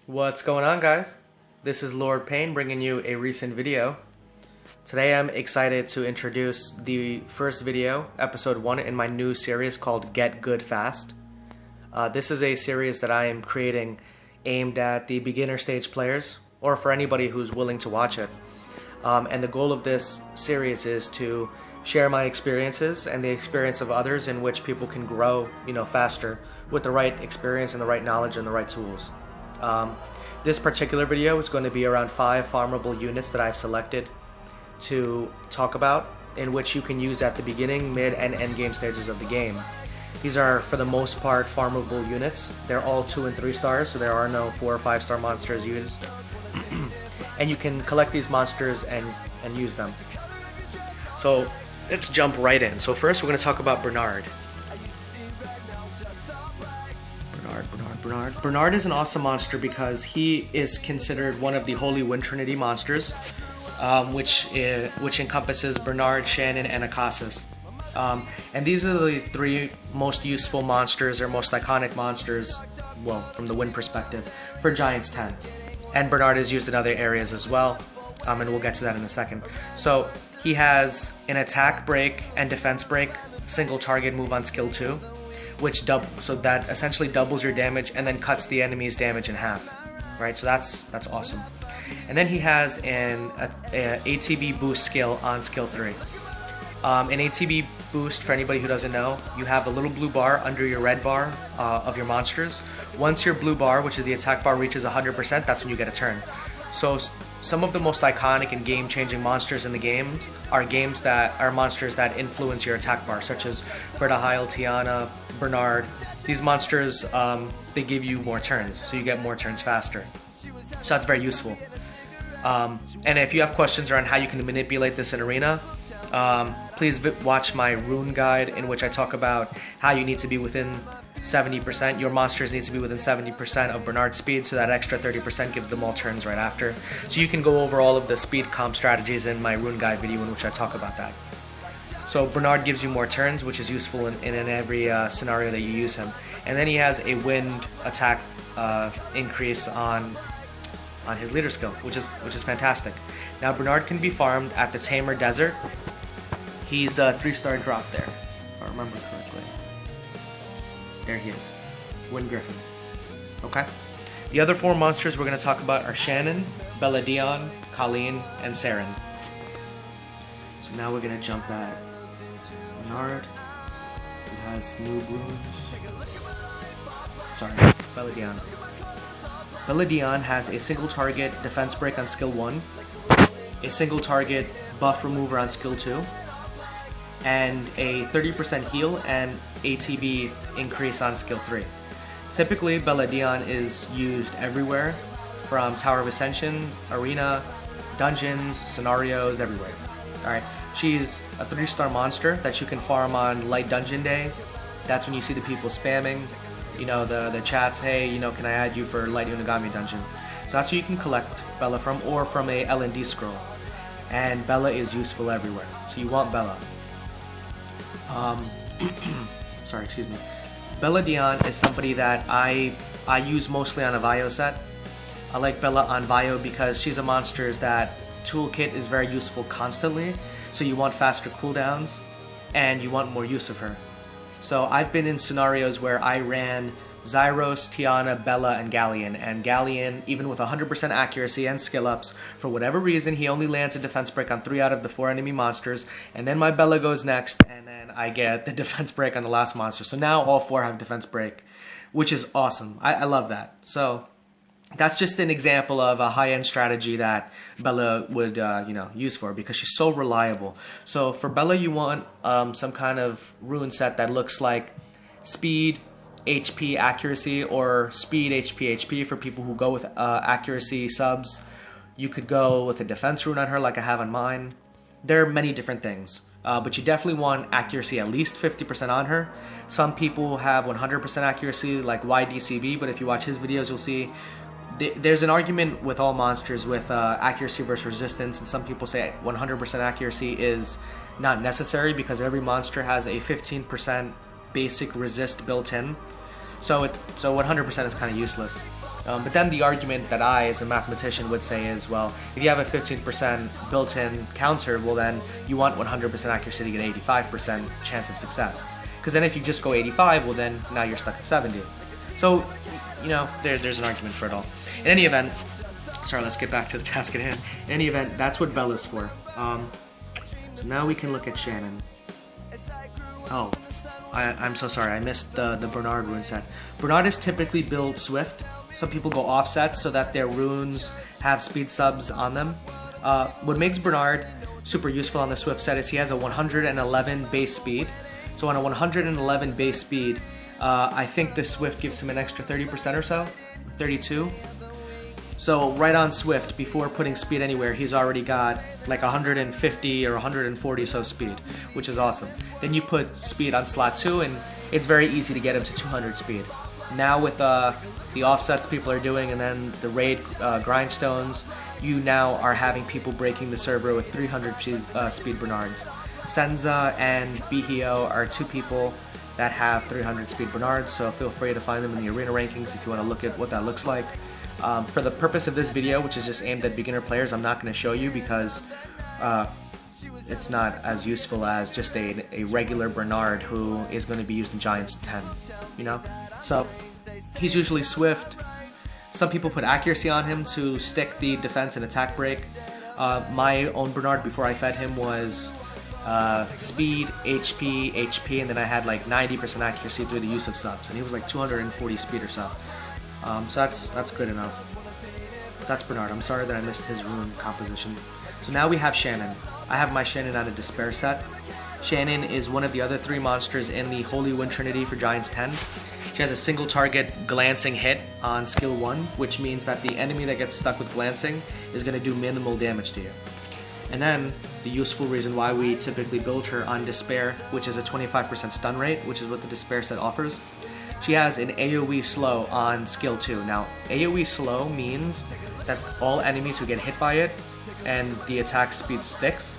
What's going on, guys? This is Lord Pain bringing you a recent video. Today I'm excited to introduce the first video, episode 1 in my new series called Get Good Fast. This is a series that I am creating aimed at the beginner stage players or for anybody who's willing to watch it. And the goal of this series is to share my experiences and the experience of others in which people can grow, faster with the right experience and the right knowledge and the right tools. This particular video is going to be around 5 farmable units that I've selected to talk about, in which you can use at the beginning, mid, and end game stages of the game. These are, for the most part, farmable units. They're all 2 and 3 stars, so there are no 4 or 5 star monsters used. And you can collect these monsters and use them. So let's jump right in. So first we're going to talk about Bernard. Bernard is an awesome monster because he is considered one of the Holy Wind Trinity monsters, which encompasses Bernard, Shannon, and Akasis. And these are the 3 most useful monsters, or most iconic monsters, well, from the Wind perspective, for Giants 10. And Bernard is used in other areas as well, and we'll get to that in a second. So he has an attack break and defense break, single target move on skill 2. So that essentially doubles your damage and then cuts the enemy's damage in half, right? So that's awesome. And then he has an ATB boost skill on skill 3. An ATB boost, for anybody who doesn't know, you have a little blue bar under your red bar of your monsters. Once your blue bar, which is the attack bar, reaches 100%, that's when you get a turn. So some of the most iconic and game-changing monsters in the games are monsters that influence your attack bar, such as Freda, Tiana, Bernard. These monsters, they give you more turns, so you get more turns faster. So that's very useful. And if you have questions around how you can manipulate this in Arena, please watch my rune guide, in which I talk about how you need to be within 70%. Your monsters need to be within 70% of Bernard's speed, so that extra 30% gives them all turns right after. So you can go over all of the speed comp strategies in my rune guide video, in which I talk about that. So Bernard gives you more turns, which is useful in every scenario that you use him. And then he has a wind attack increase on his leader skill, which is fantastic. Now Bernard can be farmed at the Tamer Desert. He's a 3-star drop there, if I remember correctly. There he is, Wind Griffin. Okay. The other 4 monsters we're going to talk about are Shannon, Belladion, Colleen, and Sarin. So now we're going to jump at Bernard, who has new runes. Sorry, Belladion. Belladion has a single target defense break on skill 1, a single target buff remover on skill 2, and a 30% heal and ATB increase on skill 3. Typically, Belladion is used everywhere, from Tower of Ascension, Arena, dungeons, scenarios, everywhere. Alright, she's a 3-star monster that you can farm on Light Dungeon Day. That's when you see the people spamming, the chats, hey, can I add you for Light Unagami Dungeon? So that's where you can collect Bella from, or from a L&D scroll. And Bella is useful everywhere, so you want Bella. Sorry, excuse me. Belladion is somebody that I use mostly on a Vio set. I like Bella on Vio because she's a monster that toolkit is very useful constantly, so you want faster cooldowns and you want more use of her. So I've been in scenarios where I ran Zyros, Tiana, Bella, and Galleon, even with 100% accuracy and skill ups, for whatever reason, he only lands a defense break on 3 out of the 4 enemy monsters, and then my Bella goes next, and then I get the defense break on the last monster. So now all 4 have defense break, which is awesome. I love that. So that's just an example of a high-end strategy that Bella would, use for, because she's so reliable. So for Bella, you want some kind of rune set that looks like speed, HP, accuracy, or speed, HP for people who go with accuracy subs. You could go with a defense rune on her like I have on mine. There are many different things, but you definitely want accuracy at least 50% on her. Some people have 100% accuracy like YDCV, but if you watch his videos, you'll see there's an argument with all monsters with accuracy versus resistance, and some people say 100% accuracy is not necessary because every monster has a 15% basic resist built in. So 100% is kind of useless. But then the argument that I, as a mathematician, would say is, well, if you have a 15% built-in counter, well then you want 100% accuracy to get 85% chance of success. Because then if you just go 85, well then now you're stuck at 70. So, you know, there's an argument for it all. In any event, sorry, let's get back to the task at hand. In any event, that's what Bell is for. So now we can look at Shannon. Oh, I'm so sorry, I missed the Bernard rune set. Bernard is typically built swift. Some people go offset so that their runes have speed subs on them. What makes Bernard super useful on the swift set is he has a 111 base speed. So on a 111 base speed, I think the swift gives him an extra 30% or so, 32. So right on swift, before putting speed anywhere, he's already got like 150 or 140 so speed, which is awesome. Then you put speed on slot 2 and it's very easy to get him to 200 speed. Now with the offsets people are doing and then the raid grindstones, you now are having people breaking the server with 300 speed Bernards. Senza and Bihio are two people that have 300 speed Bernards, so feel free to find them in the arena rankings if you want to look at what that looks like. For the purpose of this video, which is just aimed at beginner players, I'm not going to show you because it's not as useful as just a regular Bernard who is going to be used in Giants 10, you know? So he's usually swift. Some people put accuracy on him to stick the defense and attack break. My own Bernard before I fed him was speed, HP, and then I had like 90% accuracy through the use of subs, and he was like 240 speed or so. So that's good enough. That's Bernard. I'm sorry that I missed his rune composition. So now we have Shannon. I have my Shannon on a Despair set. Shannon is one of the other 3 monsters in the Holy Wind Trinity for Giants 10. She has a single target glancing hit on skill 1, which means that the enemy that gets stuck with glancing is going to do minimal damage to you. And then the useful reason why we typically build her on Despair, which is a 25% stun rate, which is what the Despair set offers. She has an AoE slow on skill 2. Now, AoE slow means that all enemies who get hit by it and the attack speed sticks,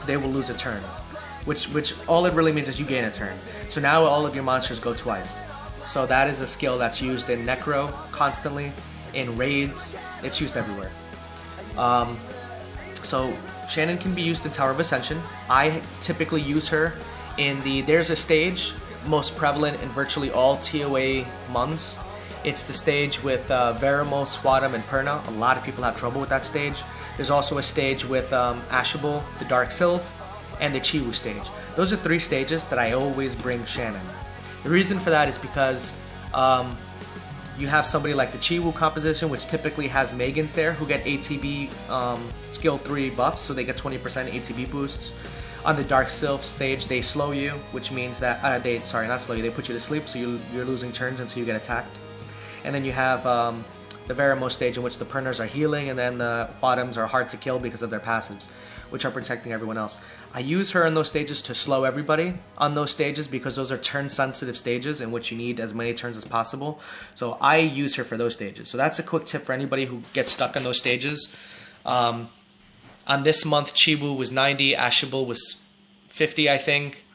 they will lose a turn. Which all it really means is you gain a turn. So now all of your monsters go twice. So that is a skill that's used in Necro constantly, in raids, it's used everywhere. So Shannon can be used in Tower of Ascension. I typically use her in there's a stage most prevalent in virtually all TOA months. It's the stage with Verimo, Swadum, and Perna. A lot of people have trouble with that stage. There's also a stage with Ashabul, the Dark Sylph, and the Chiwu stage. Those are 3 stages that I always bring Shannon. The reason for that is because you have somebody like the Chiwu composition, which typically has Megans there, who get ATB skill 3 buffs, so they get 20% ATB boosts. On the Dark Sylph stage, they slow you, which means that, not slow you, they put you to sleep, so you're losing turns until you get attacked. And then you have the Verimo stage in which the Perners are healing, and then the Bottoms are hard to kill because of their passives, which are protecting everyone else. I use her in those stages to slow everybody on those stages because those are turn-sensitive stages in which you need as many turns as possible. So I use her for those stages. So that's a quick tip for anybody who gets stuck on those stages. On this month, Chiwu was 90, Ashabul was 50, I think,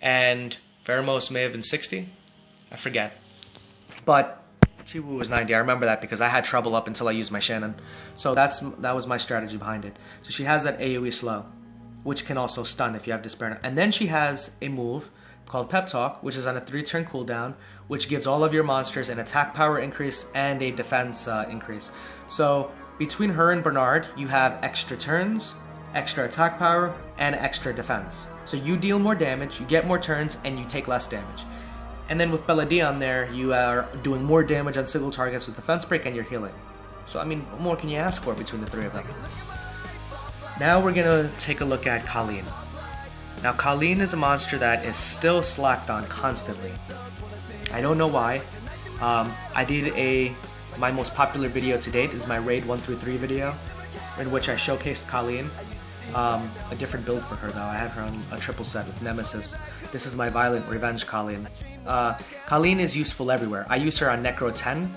and Veramos may have been 60. I forget. But Chiwu was 90. I remember that because I had trouble up until I used my Shannon. So that was my strategy behind it. So she has that AoE slow, which can also stun if you have Despair. And then she has a move called Pep Talk, which is on a 3-turn cooldown, which gives all of your monsters an attack power increase and a defense increase. So between her and Bernard, you have extra turns, extra attack power, and extra defense. So you deal more damage, you get more turns, and you take less damage. And then with Belladion there, you are doing more damage on single targets with defense break, and you're healing. So I mean, what more can you ask for between the 3 of them? Now we're gonna take a look at Colleen. Now Colleen is a monster that is still slacked on constantly. I don't know why. I did my most popular video to date is my raid 1 through 3 video, in which I showcased Colleen. A different build for her though. I had her on a triple set with Nemesis. This is my Violent Revenge Colleen. Colleen is useful everywhere. I use her on Necro 10,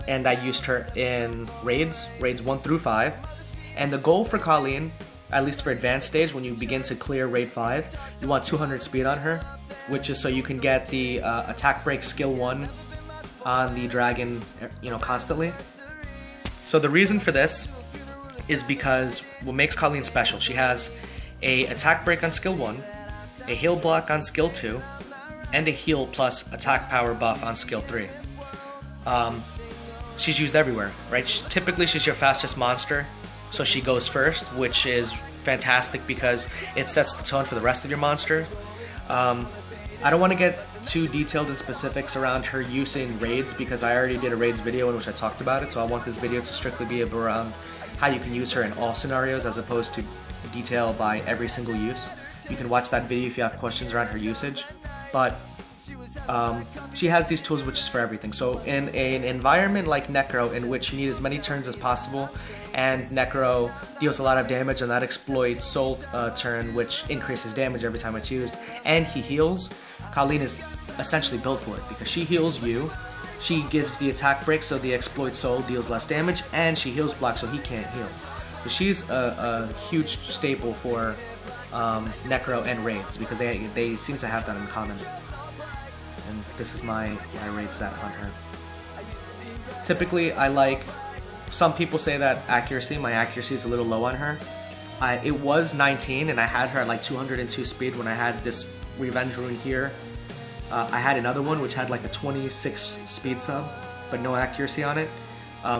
and I used her in raids 1 through 5. And the goal for Colleen, at least for advanced stage, when you begin to clear raid 5, you want 200 speed on her, which is so you can get the attack break skill 1 on the dragon, constantly. So the reason for this is because what makes Colleen special, she has a attack break on skill 1, a heal block on skill 2, and a heal plus attack power buff on skill 3. She's used everywhere, right? Typically she's your fastest monster, so she goes first, which is fantastic because it sets the tone for the rest of your monster. I don't want to get too detailed in specifics around her use in raids because I already did a raids video in which I talked about it, so I want this video to strictly be around how you can use her in all scenarios as opposed to detail by every single use. You can watch that video if you have questions around her usage, but she has these tools which is for everything. So in an environment like Necro, in which you need as many turns as possible, and Necro deals a lot of damage, and that exploits Soul turn, which increases damage every time it's used, and he heals, Colleen is essentially built for it because she heals you, she gives the attack break so the exploit Soul deals less damage, and she heals block so he can't heal. So she's a huge staple for Necro and raids because they seem to have that in common. And this is my raid set on her. Typically, some people say that my accuracy is a little low on her. It was 19 and I had her at like 202 speed when I had this Revenge Rune here. I had another one which had like a 26 speed sub, but no accuracy on it.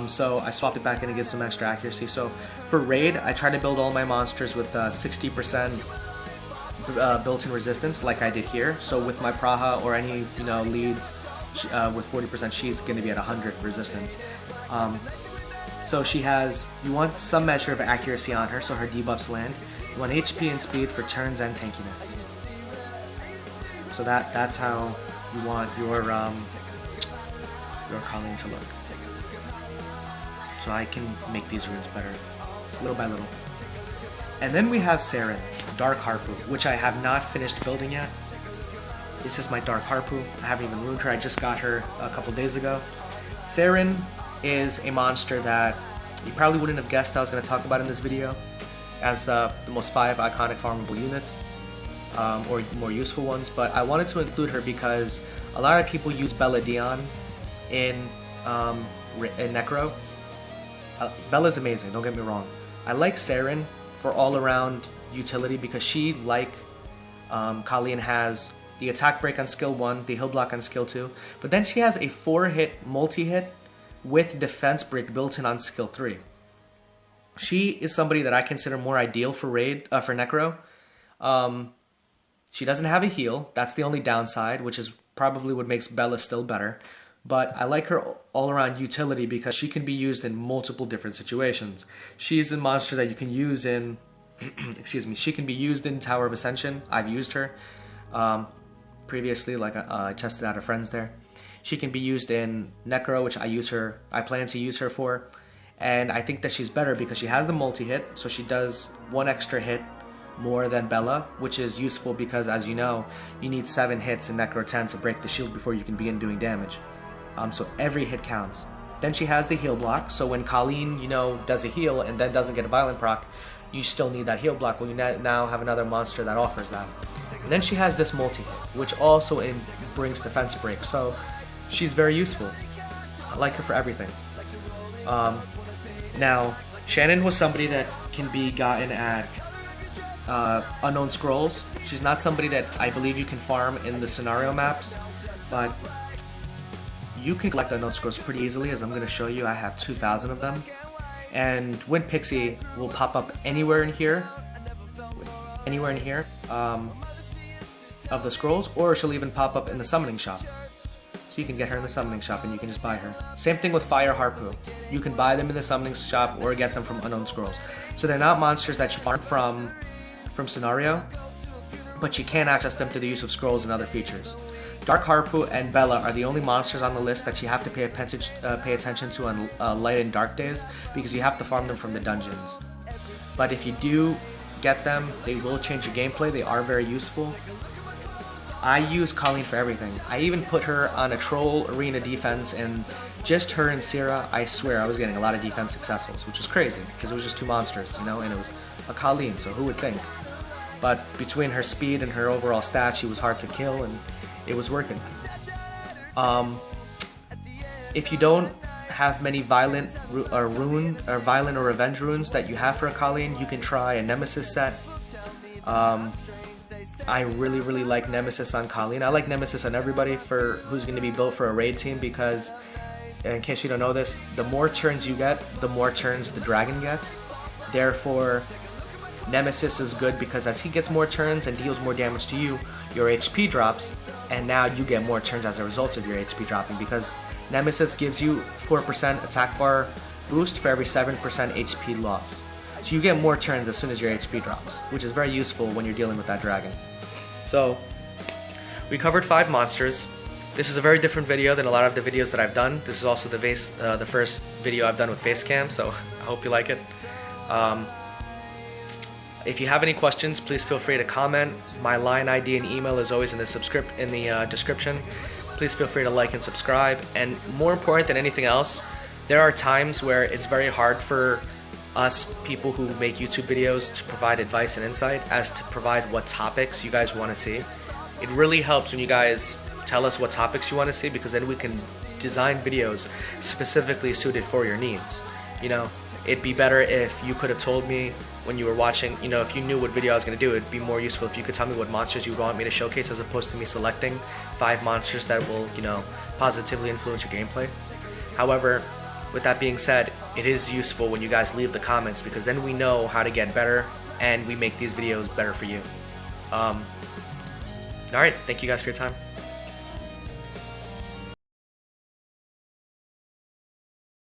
So I swapped it back in to get some extra accuracy. So for raid, I try to build all my monsters with 60% built-in resistance like I did here. So with my Praha or any leads with 40%, she's going to be at 100 resistance. So you want some measure of accuracy on her so her debuffs land. You want HP and speed for turns and tankiness. So that's how you want your Colleen to look. So I can make these runes better, little by little. And then we have Sarin, Dark Harpoo, which I have not finished building yet. This is my Dark Harpoo. I haven't even ruined her. I just got her a couple days ago. Sarin is a monster that you probably wouldn't have guessed I was going to talk about in this video as the most 5 iconic farmable units, or more useful ones, but I wanted to include her because a lot of people use Belladion in Necro. Bella's amazing, don't get me wrong. I like Sarin for all-around utility because she, like Colleen, has the attack break on skill 1, the heal block on skill 2, but then she has a 4-hit multi-hit with defense break built in on skill 3. She is somebody that I consider more ideal for for Necro. She doesn't have a heal, that's the only downside, which is probably what makes Bella still better. But I like her all-around utility because she can be used in multiple different situations. She's a monster that you can use in, excuse me, she can be used in Tower of Ascension. I've used her previously, like I tested out her friends there. She can be used in Necro, which I plan to use her for. And I think that she's better because she has the multi-hit, so she does 1 extra hit more than Bella, which is useful because, as you know, you need 7 hits in Necro 10 to break the shield before you can begin doing damage. So every hit counts. Then she has the heal block, so when Colleen, does a heal and then doesn't get a violent proc, you still need that heal block. Well, you now have another monster that offers that. And then she has this multi-hit, which also brings defense break, so she's very useful. I like her for everything. Now, Shannon was somebody that can be gotten at unknown scrolls. She's not somebody that I believe you can farm in the scenario maps, but you can collect unknown scrolls pretty easily, as I'm going to show you. I have 2,000 of them. And Wind Pixie will pop up anywhere in here, of the scrolls, or she'll even pop up in the summoning shop. So you can get her in the summoning shop and you can just buy her. Same thing with Fire Harpoo. You can buy them in the summoning shop or get them from unknown scrolls. So they're not monsters that you farm from scenario, but you can access them through the use of scrolls and other features. Dark Harpoo and Bella are the only monsters on the list that you have to pay attention to on light and dark days, because you have to farm them from the dungeons. But if you do get them, they will change your gameplay. They are very useful. I use Colleen for everything. I even put her on a troll arena defense, and just her and Sierra, I swear I was getting a lot of defense successfuls, which was crazy because it was just 2 monsters, and it was a Colleen, so who would think? But between her speed and her overall stats, she was hard to kill, and it was working. if you don't have many violent or revenge runes that you have for a Colleen, you can try a Nemesis set. I really like Nemesis on Colleen. I like Nemesis on everybody for who's going to be built for a raid team, because in case you don't know this, the more turns you get, the more turns the dragon gets. Therefore, Nemesis is good because as he gets more turns and deals more damage to you, your HP drops, and now you get more turns as a result of your HP dropping, because Nemesis gives you 4% attack bar boost for every 7% HP loss. So you get more turns as soon as your HP drops, which is very useful when you're dealing with that dragon. So, we covered 5 monsters. This is a very different video than a lot of the videos that I've done. This is also the first video I've done with face cam, so I hope you like it. If you have any questions, please feel free to comment. My line ID and email is always in the description. Please feel free to like and subscribe. And more important than anything else, there are times where it's very hard for us people who make YouTube videos to provide advice and insight as to provide what topics you guys want to see. It really helps when you guys tell us what topics you want to see, because then we can design videos specifically suited for your needs. You know, it'd be better if you could have told me when you were watching, you know, if you knew what video I was going to do, it'd be more useful if you could tell me what monsters you want me to showcase, as opposed to me selecting 5 monsters that will, you know, positively influence your gameplay. However, with that being said, it is useful when you guys leave the comments, because then we know how to get better and we make these videos better for you. Alright, thank you guys for your time.